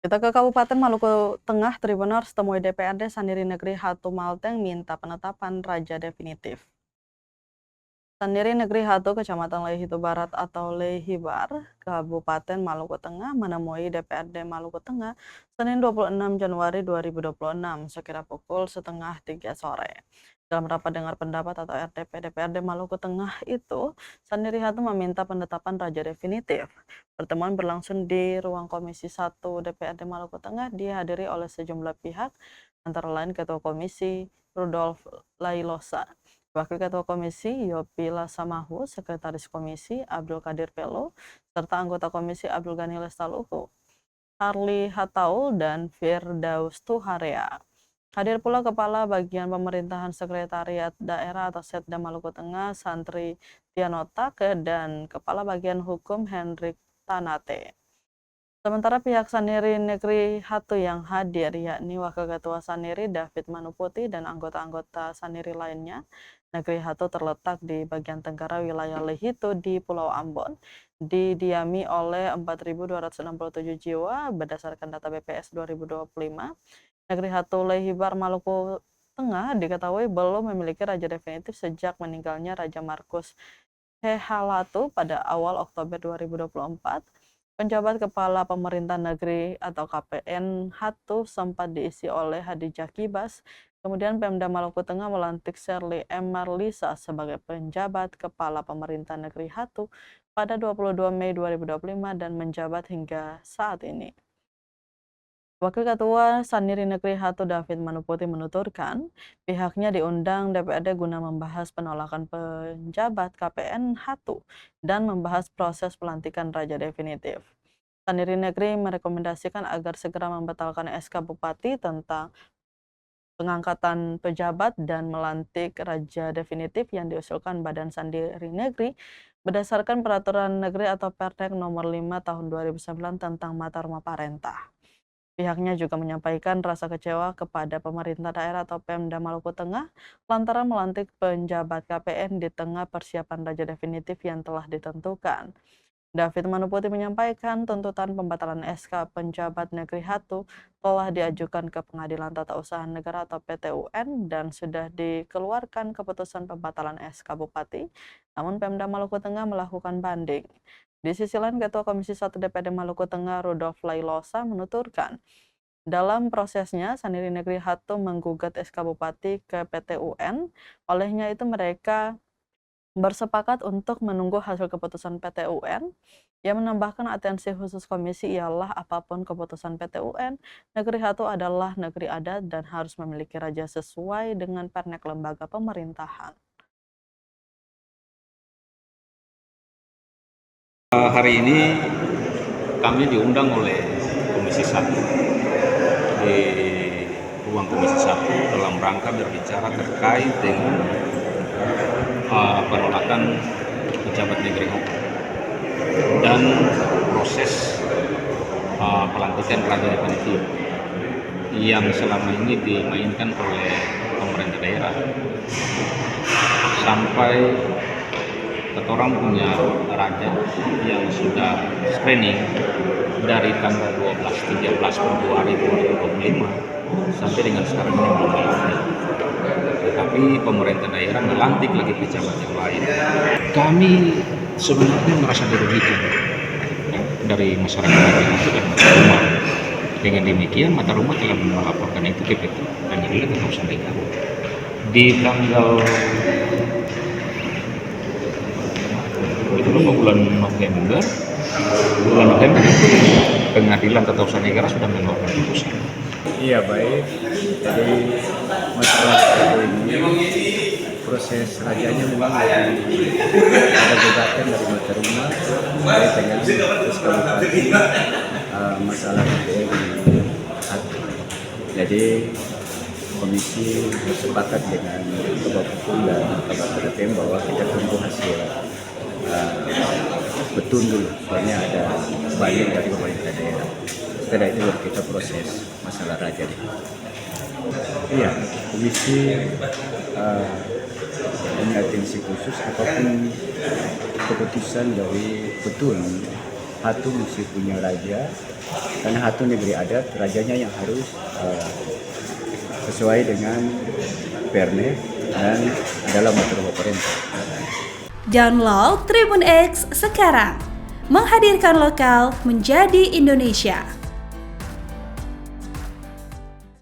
Kita ke Kabupaten Maluku Tengah, Tribuners temui DPRD Sandiri Negeri Hatu Malteng minta penetapan raja definitif. Sandiri Negeri Hatu, Kecamatan Lehitu Barat atau Lehibar, Kabupaten Maluku Tengah menemui DPRD Maluku Tengah Senin 26 Januari 2026 sekira pukul setengah 3 sore. Dalam rapat dengar pendapat atau RDP DPRD Maluku Tengah itu, Sandiri Hatu meminta penetapan raja definitif. Pertemuan berlangsung di ruang Komisi 1 DPRD Maluku Tengah dihadiri oleh sejumlah pihak, antara lain Ketua Komisi Rudolf Lailosa, Wakil Ketua Komisi Yopi Lasamahu, Sekretaris Komisi Abdul Qadir Pelo, serta anggota Komisi Abdul Ghani Lestaluhu, Harli Hataul, dan Firdaus Tuharea. Hadir pula Kepala Bagian Pemerintahan Sekretariat Daerah atau Setda Maluku Tengah Santri Tianotak dan Kepala Bagian Hukum Hendrik Tanate. Sementara pihak Sandiri Negeri Hatu yang hadir yakni Wakil Ketua Sandiri David Manuputi dan anggota-anggota Sandiri lainnya. Negeri Hatu terletak di bagian tenggara wilayah Lehitu di Pulau Ambon, didiami oleh 4.267 jiwa berdasarkan data BPS 2025. Negeri Hatu Lehibar Maluku Tengah diketahui belum memiliki raja definitif sejak meninggalnya Raja Markus Hehalatu pada awal Oktober 2024. Penjabat Kepala Pemerintah Negeri atau KPN Hatu sempat diisi oleh Hadijah Kibas. Kemudian Pemda Maluku Tengah melantik Shirley M. Marlisa sebagai penjabat Kepala Pemerintah Negeri Hatu pada 22 Mei 2025 dan menjabat hingga saat ini. Wakil Ketua Sandiri Negeri Hatu David Manuputi menuturkan, pihaknya diundang DPRD guna membahas penolakan penjabat KPN Hatu dan membahas proses pelantikan raja definitif. Sandiri Negeri merekomendasikan agar segera membatalkan SK Bupati tentang pengangkatan pejabat dan melantik raja definitif yang diusulkan Badan Sandiri Negeri berdasarkan Peraturan Negeri atau Pertek Nomor 5 Tahun 2009 tentang Mata Rumah Parentah. Pihaknya juga menyampaikan rasa kecewa kepada pemerintah daerah atau Pemda Maluku Tengah lantaran melantik penjabat KPN di tengah persiapan raja definitif yang telah ditentukan. David Manuputi menyampaikan tuntutan pembatalan SK penjabat Negeri Hatu telah diajukan ke Pengadilan Tata Usaha Negara atau PT-UN dan sudah dikeluarkan keputusan pembatalan SK Bupati, namun Pemda Maluku Tengah melakukan banding. Di sisi lain, Ketua Komisi 1 DPRD Maluku Tengah Rudolf Lailosa menuturkan, dalam prosesnya Sandiri Negeri Hatu menggugat SK Bupati ke PT-UN, olehnya itu mereka bersepakat untuk menunggu hasil keputusan PT-UN. Yang menambahkan atensi khusus komisi ialah apapun keputusan PT-UN, Negeri Hatu adalah negeri adat dan harus memiliki raja sesuai dengan pernek lembaga pemerintahan. Hari ini kami diundang oleh Komisi 1 di ruang Komisi 1 dalam rangka berbicara terkait dengan penolakan pejabat negeri Hatu dan proses pelantikan raja definitif yang selama ini dimainkan oleh pemerintah daerah sampai orang punya raja yang sudah screening dari tanggal 12-13 Februari 2025 sampai dengan sekarang ini belum melantik. Tetapi pemerintah daerah melantik lagi pejabat yang lain. Kami sebenarnya merasa dirugikan dari masyarakat yang dan Mata Rumah. Dengan demikian Mata Rumah telah melaporkan itu ke PT dan juga tetap sampaikan di tanggal itu bulan November itu Pengadilan Tata Usaha Negara sudah mengeluarkan putusan. Iya baik, jadi masalah ini proses rajanya memang ada gugatan dari Mata Rumah terkait dengan SK Bupati masalah BPN di Hatu. Jadi komisi bersepakat dengan Ketua Hukum dan Ketua BPN bahwa kita tunggu hasil betul dulu, soalnya ada banding dari pemerintah daerah. Setelah itu kita proses masalah raja. Iya, komisi punya atensi khusus apapun keputusan dari betul Hatu mesti punya raja Karena Hatu negeri adat, rajanya yang harus sesuai dengan Perne dan adalah metode pemerintah. Download Tribun X sekarang, menghadirkan lokal menjadi Indonesia.